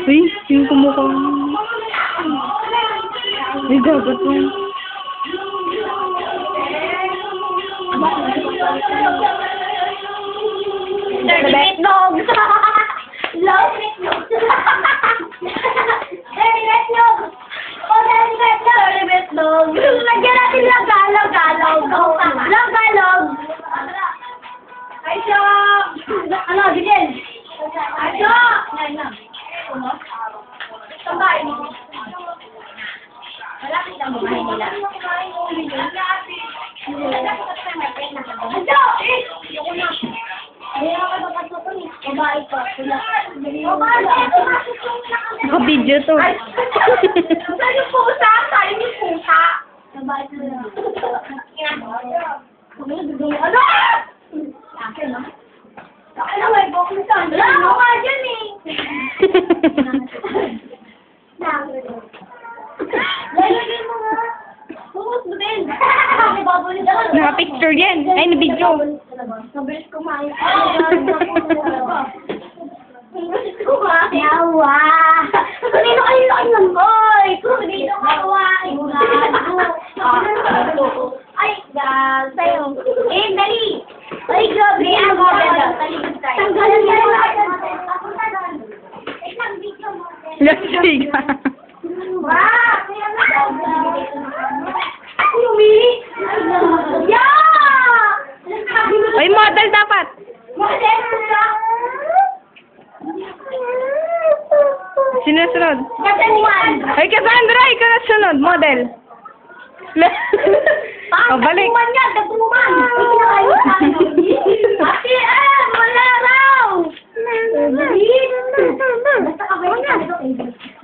Uy, yung kumukhang... Ay, dapat mo. Dirty Metnog! Love Metnog! Dirty Metnog! Oh, Dirty Metnog! Dirty Metnog! Lagyan natin lagalog. Lagalog! Aisha! Ano, Bigel? Aisha! Tambay mo. Malapit lang bumahay nila. Aisha! Ayoko na. Naka-video to. Saan yung pusa? Saan yung pusa? Ano? Akin, no? Akin na, may bukong saan. Wala ako nga dyan, eh. Lalagay mo nga. Bukos mo din. Naka-picture yan. Ay, na-video. Mabilis kumain. Mabilis kumain. Yawa! Kanino kayo laki ng boy? Kanino kawain? Ay, sa'yo. Eh, dali! Ay, grabe! Ang ganda. Tanggalan niya yung lahat. Lastig. Wow! Yumi! Yeah! Ay, model dapat. Model ka! Sino sunod? Kasanuan! Ay, Cassandra, ikaw na sunod. Model. O, balik. Dagtuman nga! Dagtuman! Ate, wala raw! Basta ka ba yun?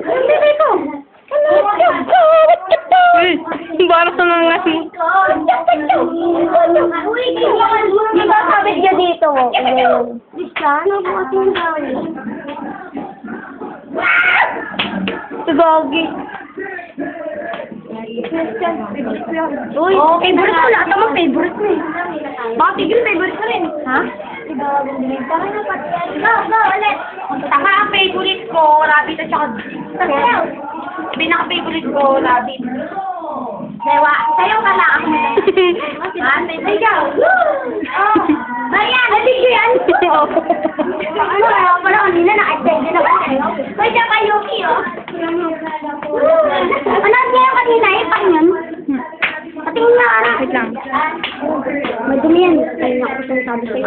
Hindi dito! Uy, parang nga mo. Di ba kabit niya dito? Bisa, nabuhat mo na. Sagagi. Uy, favorite ko lahat naman favorite ko eh. Bakit yung favorite ko rin? Ha? Go, ulit. Saka ang favorite ko, rabbit at saka... Pinaka-favorite ko, rabbit. Dewa, sayo ka na ako. Ikaw. Marian, nabig ko yan. Ano, wala kanina na-extend na ba kayo? Uy, siya pa Yuki, oh. Ano niya yung kanina? Ipang yun? Patingin na, ano? Wait lang. May dumi yan. Kaya na ako sinasabi sa'yo.